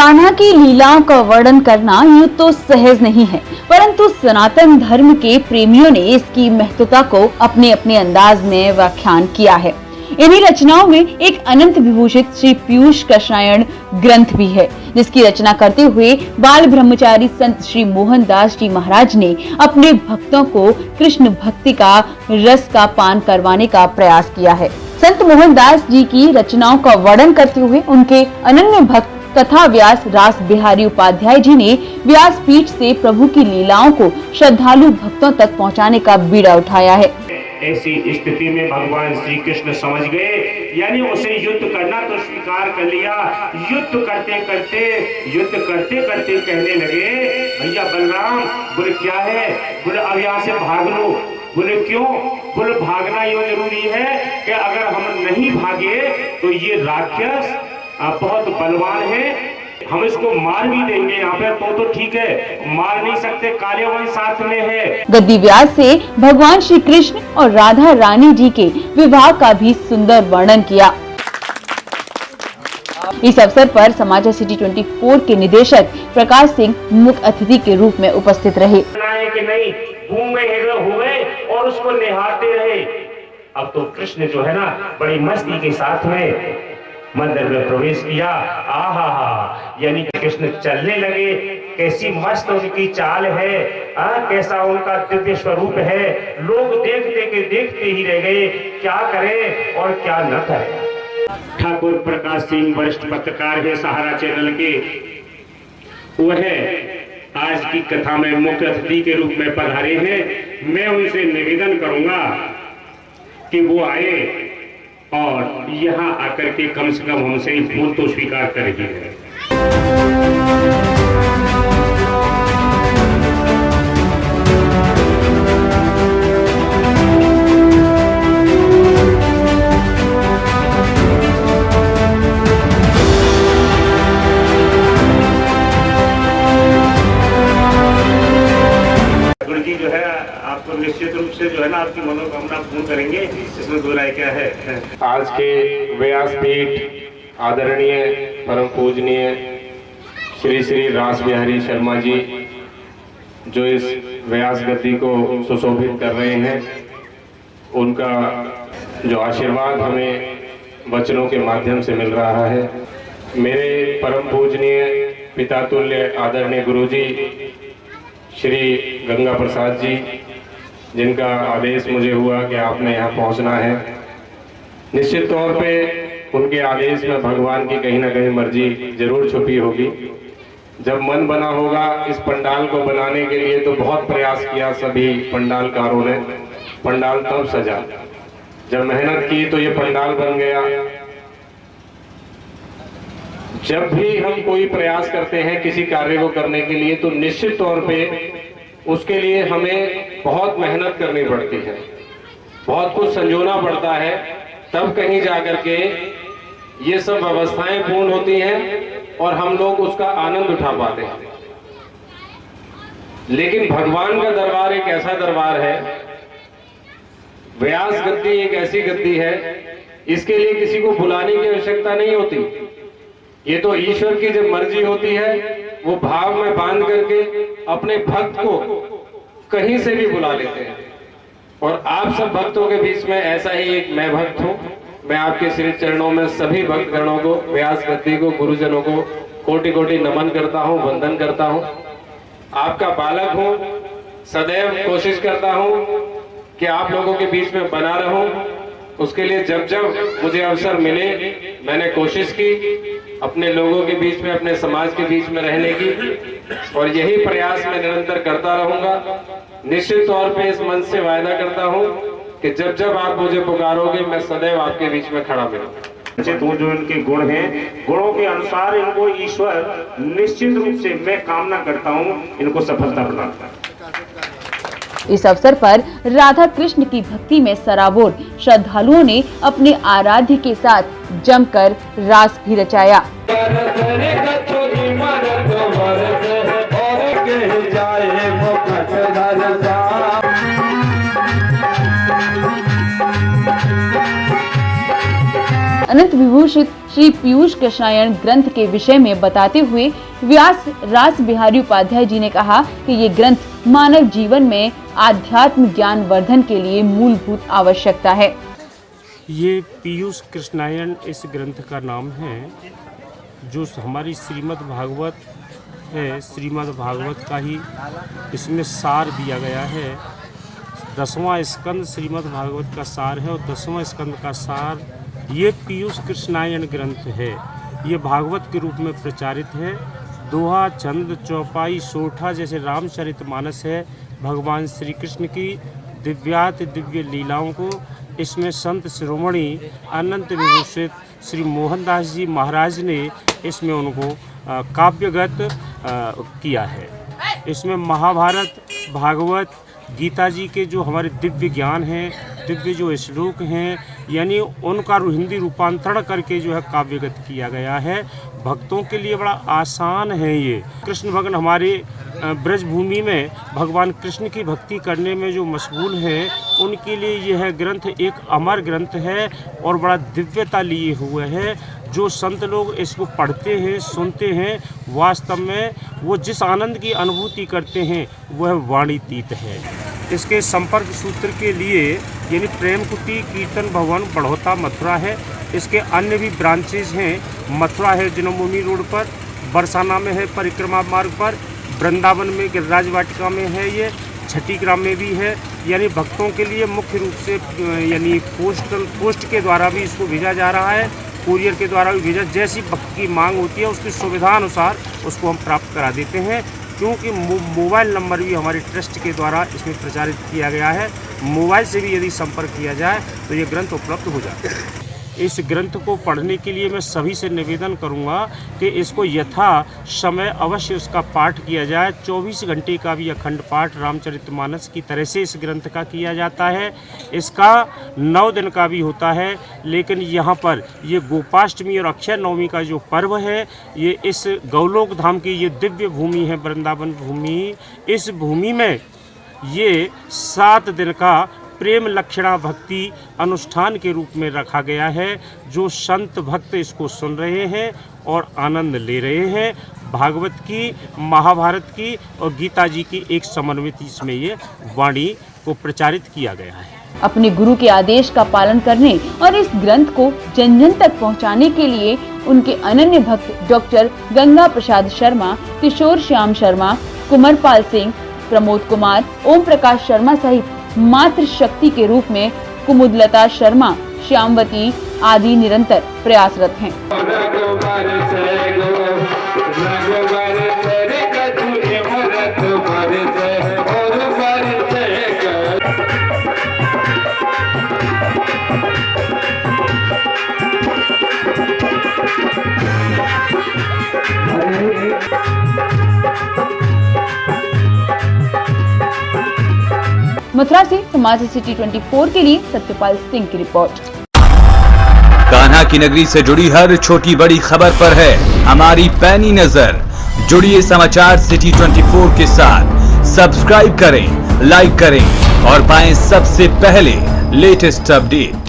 कान्हा की लीलाओं का वर्णन करना यूं तो सहज नहीं है, परंतु सनातन धर्म के प्रेमियों ने इसकी महत्वता को अपने अपने अंदाज में व्याख्यान किया है। इन्हीं रचनाओं में एक अनंत विभूषित श्री पीयूष कृष्णायण ग्रंथ भी है, जिसकी रचना करते हुए बाल ब्रह्मचारी संत श्री मोहन दास जी महाराज ने अपने भक्तों को कृष्ण भक्ति का रस का पान करवाने का प्रयास किया है। संत मोहन दास जी की रचनाओं का वर्णन करते हुए उनके अनन्य भक्त कथा व्यास रास बिहारी उपाध्याय जी ने व्यासपीठ से प्रभु की लीलाओं को श्रद्धालु भक्तों तक पहुंचाने का बीड़ा उठाया है। ऐसी स्थिति में भगवान श्री कृष्ण समझ गए, यानी उसे युद्ध करना तो स्वीकार कर लिया। युद्ध करते करते कहने लगे, भैया बलराम, बोले क्या है? बोले अब यहाँ से भाग लो। बोले क्यों? बोले भागना ये जरूरी है कि अगर हम नहीं भागे तो ये राक्षस बहुत बलवान है, हम इसको मार भी देंगे यहाँ पे, तो ठीक है, मार नहीं सकते, काले वन साथ में है। गद्दी व्यास से भगवान श्री कृष्ण और राधा रानी जी के विवाह का भी सुंदर वर्णन किया। इस अवसर पर समाचार सिटी 24 के निदेशक प्रकाश सिंह मुख्य अतिथि के रूप में उपस्थित रहे। कि नहीं घूमे हुए और उसको निहारते रहे। अब तो कृष्ण जो है ना बड़ी मस्ती के साथ में मंदिर में प्रवेश किया। आहा हा, यानी कृष्ण चलने लगे। कैसी मस्त उनकी चाल है, कैसा उनका दिव्य स्वरूप है। लोग देखते ही रह गए, क्या करें और क्या न करें। ठाकुर प्रकाश सिंह वरिष्ठ पत्रकार है सहारा चैनल के, वह आज की कथा में मुख्य अतिथि के रूप में पधारे हैं। मैं उनसे निवेदन करूंगा कि वो आए और यहाँ आकर के कम से कम हमसे फूल तो स्वीकार करेंगे। जी जो है आपको निश्चित रूप से जो है ना आपकी मनोकामना पूर्ण करेंगे, इसमें दो राय क्या है। आज के व्यासपीठ आदरणीय परम पूजनीय श्री श्री रास बिहारी शर्मा जी जो इस व्यास गद्दी को सुशोभित कर रहे हैं, उनका जो आशीर्वाद हमें वचनों के माध्यम से मिल रहा है। मेरे परम पूजनीय पिता तुल्य आदरणीय गुरुजी श्री गंगा प्रसाद जी, जिनका आदेश मुझे हुआ कि आपने यहाँ पहुँचना है, निश्चित तौर पे उनके आदेश में भगवान की कहीं ना कहीं मर्जी जरूर छुपी होगी। जब मन बना होगा इस पंडाल को बनाने के लिए तो बहुत प्रयास किया सभी पंडालकारों ने, पंडाल तब सजा। जब मेहनत की तो ये पंडाल बन गया। जब भी हम कोई प्रयास करते हैं किसी कार्य को करने के लिए तो निश्चित तौर पे उसके लिए हमें बहुत मेहनत करनी पड़ती है, बहुत कुछ संजोना पड़ता है, तब कहीं जाकर के ये सब व्यवस्थाएं पूर्ण होती हैं और हम लोग उसका आनंद उठा पाते हैं। लेकिन भगवान का दरबार एक ऐसा दरबार है, व्यास गद्दी एक ऐसी गद्दी है, इसके लिए किसी को बुलाने की आवश्यकता नहीं होती। ये तो ईश्वर की जब मर्जी होती है वो भाव में बांध करके अपने भक्त को कहीं से भी बुला लेते हैं। और आप सब भक्तों के बीच में ऐसा ही एक मैं भक्त हूँ। मैं आपके श्री चरणों में सभी भक्तगणों को, व्यास गद्दी को, गुरुजनों को कोटि कोटि नमन करता हूँ, वंदन करता हूँ। आपका बालक हूँ, सदैव कोशिश करता हूँ कि आप लोगों के बीच में बना रहूं। उसके लिए जब जब मुझे अवसर मिले मैंने कोशिश की अपने लोगों के बीच में, अपने समाज के बीच में रहने की, और यही प्रयास मैं निरंतर करता रहूंगा। निश्चित तौर पे इस मन से वायदा करता हूं कि जब जब आप मुझे पुकारोगे मैं सदैव आपके बीच में खड़ा मिलूंगा। तो जो इनके गुण हैं, गुणों के अनुसार इनको ईश्वर निश्चित रूप से मैं कामना करता हूँ इनको सफलता प्रदान करें। इस अवसर पर राधा कृष्ण की भक्ति में सराबोर श्रद्धालुओं ने अपने आराध्य के साथ जमकर रास भी रचाया। अनंत विभूषित श्री पीयूष कृष्णायन ग्रंथ के विषय में बताते हुए व्यास रास बिहारी उपाध्याय जी ने कहा कि ये ग्रंथ मानव जीवन में आध्यात्म ज्ञान वर्धन के लिए मूलभूत आवश्यकता है। ये पीयूष कृष्णायन इस ग्रंथ का नाम है, जो हमारी श्रीमद् भागवत है। श्रीमद् भागवत का ही इसमें सार दिया गया है। 10वां स्कंद श्रीमद् भागवत का सार है और 10वां स्कंद का सार ये पीयूष कृष्णायन ग्रंथ है। ये भागवत के रूप में प्रचारित है। दोहा, छंद, चौपाई, सोठा जैसे रामचरितमानस है। भगवान श्री कृष्ण की दिव्याति दिव्य लीलाओं को इसमें संत शिरोमणि अनंत विभूषित श्री मोहनदास जी महाराज ने इसमें उनको काव्यगत किया है। इसमें महाभारत, भागवत, गीता जी के जो हमारे दिव्य ज्ञान हैं, दिव्य जो श्लोक हैं, यानी उनका हिंदी रूपांतरण करके जो है काव्यगत किया गया है। भक्तों के लिए बड़ा आसान है ये। कृष्ण भगवान हमारे ब्रजभूमि में भगवान कृष्ण की भक्ति करने में जो मशगूल हैं, उनके लिए यह ग्रंथ एक अमर ग्रंथ है और बड़ा दिव्यता लिए हुए है। जो संत लोग इसको पढ़ते हैं, सुनते हैं, वास्तव में वो जिस आनंद की अनुभूति करते हैं वह वाणीतीत है। इसके संपर्क सूत्र के लिए यानी प्रेम कुटी, कीर्तन भवन, बढ़ौता, मथुरा है। इसके अन्य भी ब्रांचेज हैं। मथुरा है जन्मभूमि रोड पर, बरसाना में है परिक्रमा मार्ग पर, वृंदावन में गिरिराज वाटिका में है, ये छठीग्राम में भी है। यानी भक्तों के लिए मुख्य रूप से यानी पोस्ट के द्वारा भी इसको भेजा जा रहा है, कुरियर के द्वारा भी भेजा। जैसी भक्त की मांग होती है उसकी सुविधा अनुसार उसको हम प्राप्त करा देते हैं, क्योंकि मोबाइल नंबर भी हमारे ट्रस्ट के द्वारा इसमें प्रचारित किया गया है। मोबाइल से भी यदि संपर्क किया जाए तो ये ग्रंथ उपलब्ध हो जाता है। इस ग्रंथ को पढ़ने के लिए मैं सभी से निवेदन करूंगा कि इसको यथा समय अवश्य उसका पाठ किया जाए। 24 घंटे का भी अखंड पाठ रामचरितमानस की तरह से इस ग्रंथ का किया जाता है। इसका 9 दिन का भी होता है, लेकिन यहाँ पर ये गोपाष्टमी और अक्षय नवमी का जो पर्व है, ये इस गौलोक धाम की ये दिव्य भूमि है, वृंदावन भूमि। इस भूमि में ये 7 दिन का प्रेम लक्षणा भक्ति अनुष्ठान के रूप में रखा गया है। जो संत भक्त इसको सुन रहे हैं और आनंद ले रहे हैं। भागवत की, महाभारत की और गीता जी की एक समन्वित इसमें ये वाणी को प्रचारित किया गया है। अपने गुरु के आदेश का पालन करने और इस ग्रंथ को जन जन तक पहुंचाने के लिए उनके अनन्य भक्त डॉक्टर गंगा प्रसाद शर्मा, किशोर श्याम शर्मा, कुंवरपाल सिंह, प्रमोद कुमार, ओम प्रकाश शर्मा सहित मातृ शक्ति के रूप में कुमुदलता शर्मा, श्यामवती आदि निरंतर प्रयासरत हैं। मथुरा से समाज सिटी 24 के लिए सत्यपाल सिंह की रिपोर्ट। कान्हा की नगरी से जुड़ी हर छोटी बड़ी खबर पर है हमारी पैनी नजर। जुड़िए समाचार सिटी 24 के साथ, सब्सक्राइब करें, लाइक करें और पाएं सबसे पहले लेटेस्ट अपडेट।